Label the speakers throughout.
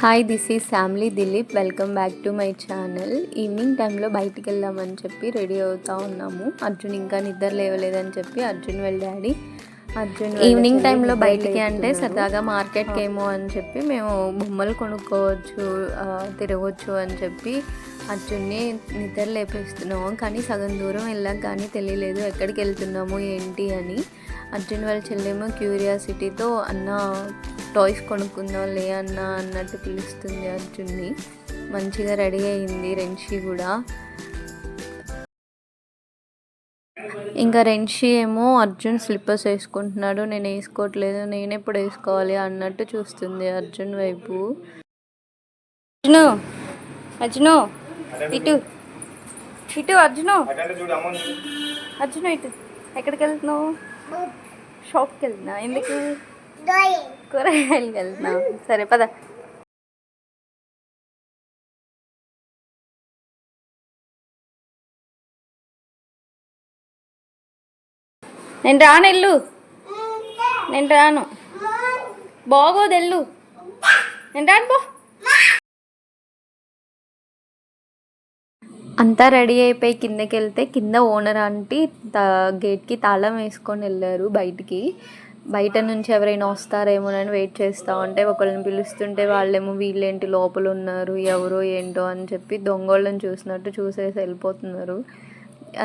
Speaker 1: Hi, this is family Dilip. Welcome back to my channel. Evening టైంలో బయటికి వెళ్దామని చెప్పి రెడీ అవుతూ ఉన్నాము. అర్జున్ ఇంకా నిద్ర లేవలేదని చెప్పి అర్జున్ వాళ్ళ డాడీ ఈవినింగ్ టైంలో బయటికి అంటే సరదాగా మార్కెట్కి ఏమో అని చెప్పి మేము బొమ్మలు కొనుక్కోవచ్చు, తిరగవచ్చు అని చెప్పి అర్జున్ని నిద్ర లేపేస్తున్నాము. కానీ సగం దూరం వెళ్ళాం కానీ తెలియలేదు ఎక్కడికి వెళ్తున్నాము ఏంటి అని. అర్జున్ వాళ్ళ చెల్లేమో క్యూరియాసిటీతో అన్న టాయ్స్ కొనుక్కుందాం లే అన్న అన్నట్టు పిలుస్తుంది అర్జున్ని. మంచిగా రెడీ అయింది రెంషి కూడా. ఇంకా రెంషి ఏమో అర్జున్ స్లిప్పర్స్ వేసుకుంటున్నాడు, నేను వేసుకోవట్లేదు, నేను ఎప్పుడు వేసుకోవాలి అన్నట్టు చూస్తుంది అర్జున్ వైపు. అర్జును అర్జును ఇటు ఇటు అర్జును అర్జును ఇటు. ఎక్కడికి వెళ్తున్నావు? షాప్కి వెళ్తున్నా. ఎందుకు? కూరగాయలకి వెళ్తున్నా. సరే పద. నేను రాను, ఎల్లు. నేను రాను, బాగోదు, ఎల్లు. నేను రాను, బో. అంతా రెడీ అయిపోయి కిందకి వెళ్తే కింద ఓనర్ ఆంటీ గేట్కి తాళం వేసుకొని వెళ్ళారు బయటికి. బయట నుంచి ఎవరైనా వస్తారేమోనని వెయిట్ చేస్తూ ఉంటే ఒకళ్ళని పిలుస్తుంటే వాళ్ళేమో వీళ్ళేంటి లోపల ఉన్నారు, ఎవరో ఏంటో అని చెప్పి దొంగోళ్ళని చూసినట్టు చూసేసి వెళ్ళిపోతున్నారు.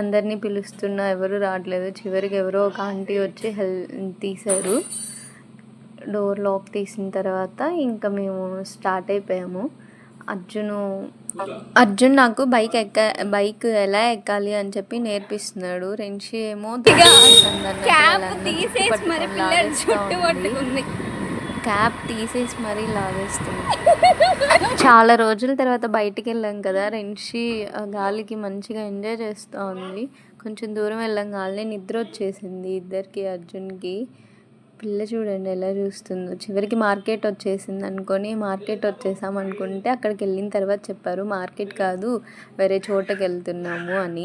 Speaker 1: అందరినీ పిలుస్తున్నా ఎవరు రావట్లేదు. చివరికి ఎవరో ఒక ఆంటీ వచ్చి తీశారు. డోర్ లాక్ తీసిన తర్వాత ఇంకా మేము స్టార్ట్ అయిపోయాము. అర్జున్ నాకు బైక్ ఎలా ఎక్కాలి అని చెప్పి నేర్పిస్తున్నాడు. రెంషి ఏమో క్యాప్ తీసేసి మరీ లాగేస్తుంది. చాలా రోజుల తర్వాత బయటికి వెళ్ళాం కదా, రెంషి గాలికి మంచిగా ఎంజాయ్ చేస్తూ ఉంది. కొంచెం దూరం వెళ్ళంగానే నిద్ర వచ్చేసింది ఇద్దరికి. అర్జున్కి పిల్ల చూడండి ఎలా చూస్తుందో. చివరికి మార్కెట్ వచ్చేసింది అనుకొని మార్కెట్ వచ్చేసాం అనుకుంటే అక్కడికి వెళ్ళిన తర్వాత చెప్పారు మార్కెట్ కాదు వేరే చోటకి వెళ్తున్నాము అని.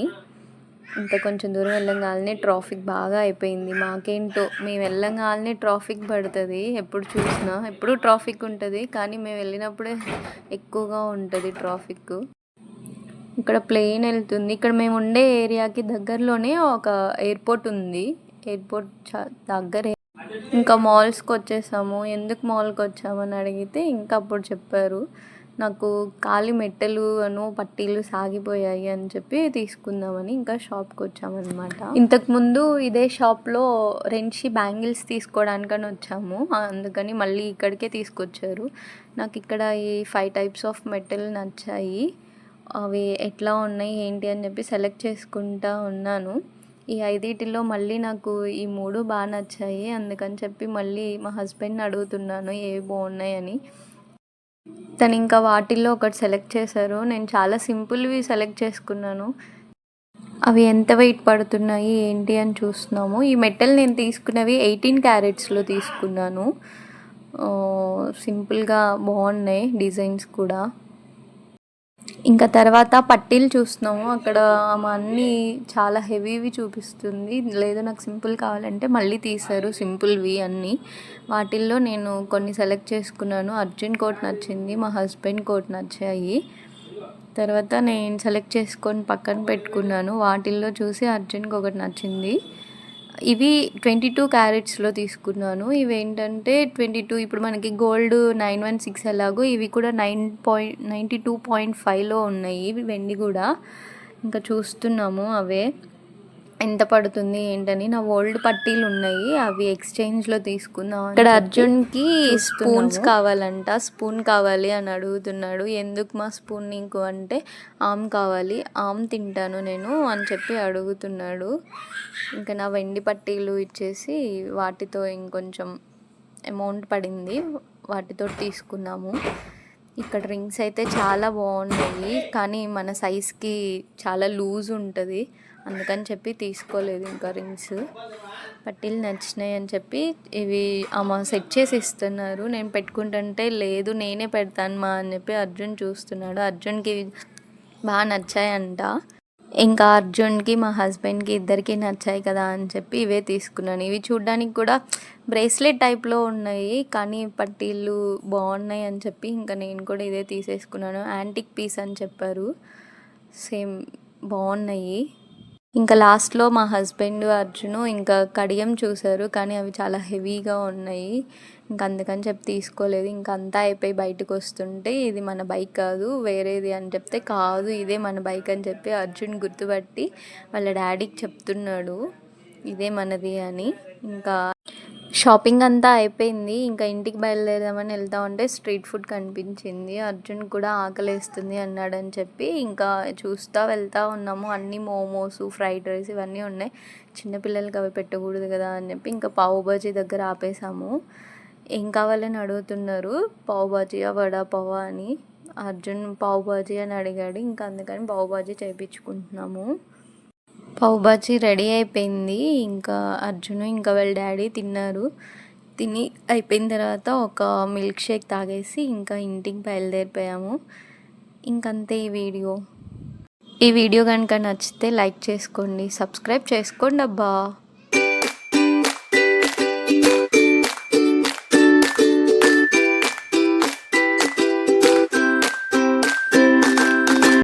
Speaker 1: ఇంకా కొంచెం దూరం వెళ్ళంగానే ట్రాఫిక్ బాగా అయిపోయింది. మాకేంటో మేము వెళ్ళంగానే ట్రాఫిక్ పడుతుంది. ఎప్పుడు చూసినా ఎప్పుడు ట్రాఫిక్ ఉంటుంది, కానీ మేము వెళ్ళినప్పుడే ఎక్కువగా ఉంటుంది ట్రాఫిక్. ఇక్కడ ప్లేన్ వెళ్తుంది. ఇక్కడ మేము ఉండే ఏరియాకి దగ్గరలోనే ఒక ఎయిర్పోర్ట్ ఉంది. ఎయిర్పోర్ట్ దగ్గరే. ఇంకా మాల్స్కి వచ్చేసాము. ఎందుకు మాల్కి వచ్చామని అడిగితే ఇంకా అప్పుడు చెప్పారు నాకు కాలి మెట్టెలు పట్టీలు సాగిపోయాయి అని చెప్పి తీసుకుందామని ఇంకా షాప్కి వచ్చామన్నమాట. ఇంతకుముందు ఇదే షాప్లో రెంషి బ్యాంగిల్స్ తీసుకోవడానికని వచ్చాము, అందుకని మళ్ళీ ఇక్కడికే తీసుకొచ్చారు. నాకు ఇక్కడ ఈ 5 టైప్స్ ఆఫ్ మెట్టెలు నచ్చాయి. అవి ఎట్లా ఉన్నాయి ఏంటి అని చెప్పి సెలెక్ట్ చేసుకుంటా ఉన్నాను. ఈ 5 మళ్ళీ నాకు ఈ 3 బాగా నచ్చాయి. అందుకని చెప్పి మళ్ళీ మా హస్బెండ్ని అడుగుతున్నాను ఏవి బాగున్నాయని. తను ఇంకా వాటిల్లో ఒకటి సెలెక్ట్ చేశారు. నేను చాలా సింపుల్వి సెలెక్ట్ చేసుకున్నాను. అవి ఎంత వెయిట్ పడుతున్నాయి ఏంటి అని చూస్తున్నాము. ఈ మెటల్ నేను తీసుకున్నవి 18 క్యారెట్స్లో తీసుకున్నాను. సింపుల్గా బాగున్నాయి డిజైన్స్ కూడా. ఇంకా తర్వాత పట్టీలు చూస్తున్నాము. అక్కడ అన్నీ చాలా హెవీవి చూపిస్తుంది. లేదు నాకు సింపుల్ కావాలంటే మళ్ళీ తీశారు సింపుల్వి అన్నీ. వాటిల్లో నేను కొన్ని సెలెక్ట్ చేసుకున్నాను. అర్జున్ కోట్ నచ్చింది, మా హస్బెండ్ కోట్ నచ్చాయి. తర్వాత నేను సెలెక్ట్ చేసుకొని పక్కన పెట్టుకున్నాను. వాటిల్లో చూసి అర్జున్కి ఒకటి నచ్చింది. ఇవి 22 క్యారెట్స్లో తీసుకున్నాను. ఇవి ఏంటంటే 22, ఇప్పుడు మనకి గోల్డ్ 916 ఎలాగో ఇవి కూడా 92.5లో ఉన్నాయి ఇవి వెండి కూడా. ఇంకా చూస్తున్నాము అవే ఎంత పడుతుంది ఏంటని. నా ఓల్డ్ పట్టీలు ఉన్నాయి, అవి ఎక్స్చేంజ్లో తీసుకుందాం. ఇక్కడ అర్జున్కి స్పూన్స్ కావాలంట, స్పూన్ కావాలి అని అడుగుతున్నాడు. ఎందుకు మా స్పూన్ నీకు అంటే ఆమ్ కావాలి, ఆమ్ తింటాను నేను అని చెప్పి అడుగుతున్నాడు. ఇంకా నా వెండి పట్టీలు ఇచ్చేసి వాటితో ఇంకొంచెం అమౌంట్ పడింది, వాటితో తీసుకున్నాము. ఇక్కడ రింగ్స్ అయితే చాలా బాగున్నాయి, కానీ మన సైజ్కి చాలా లూజ్ ఉంటుంది, అందుకని చెప్పి తీసుకోలేదు. ఇంకా రింగ్స్ పట్టీలు నచ్చినాయి అని చెప్పి ఇవి అమ్మ సెట్ చేసి ఇస్తున్నారు. నేను పెట్టుకుంటుంటే లేదు నేనే పెడతాను మా అని చెప్పి అర్జున్ చూస్తున్నాడు. అర్జున్కి బాగా నచ్చాయంట. ఇంకా అర్జున్‌కి, మా హస్బెండ్‌కి ఇద్దరికీ నచ్చాయి కదా అని చెప్పి ఇవే తీసుకున్నాను. ఇవి చూడ్డానికి కూడా బ్రేస్లెట్ టైప్‌లో ఉన్నాయి. కానీ పట్టీలు బాగున్నాయి అని చెప్పి ఇంకా నేను కూడా ఇదే తీసేసుకున్నాను. యాంటిక్ పీస్ అని చెప్పారు. సేమ్ బాగున్నాయి. ఇంకా లాస్ట్‌లో మా హస్బెండ్, అర్జును ఇంకా కడియం చూసారు. కానీ అవి చాలా హెవీగా ఉన్నాయి. ఇంక అందుకని చెప్పి తీసుకోలేదు. ఇంక అంతా అయిపోయి బయటకొస్తుంటే ఇది మన బైక్ కాదు వేరేది అని చెప్తే, కాదు ఇదే మన బైక్ అని చెప్పి అర్జున్ గుర్తుపట్టి వాళ్ళ డాడీకి చెప్తున్నాడు ఇదే మనది అని. ఇంకా షాపింగ్ అంతా అయిపోయింది. ఇంకా ఇంటికి బయలుదేరదామని వెళ్తా ఉంటే స్ట్రీట్ ఫుడ్ కనిపించింది. అర్జున్ కూడా ఆకలేస్తుంది అన్నాడని చెప్పి ఇంకా చూస్తా వెళ్తా ఉన్నాము. అన్నీ మోమోస్, ఫ్రైడ్ రైస్ ఇవన్నీ ఉన్నాయి. చిన్నపిల్లలకి అవి పెట్టకూడదు కదా అని చెప్పి ఇంకా పావు బాజీ దగ్గర ఆపేసాము. ఏం కావాలని అడుగుతున్నారు. పావు బాజీయా, వడా పావా అని. అర్జున్ పావు బాజీ అని అడిగాడు. ఇంకా అందుకని పావు బాజీ చేయించుకుంటున్నాము. పావు బాజీ రెడీ అయిపోయింది. ఇంకా అర్జును ఇంకా వాళ్ళ డాడీ తిన్నారు. తిని అయిపోయిన తర్వాత ఒక మిల్క్ షేక్ తాగేసి ఇంకా ఇంటికి బయలుదేరిపోయాము. ఇంకంతే ఈ వీడియో. ఈ వీడియో కనుక నచ్చితే లైక్ చేసుకోండి, సబ్స్క్రైబ్ చేసుకోండి అబ్బా.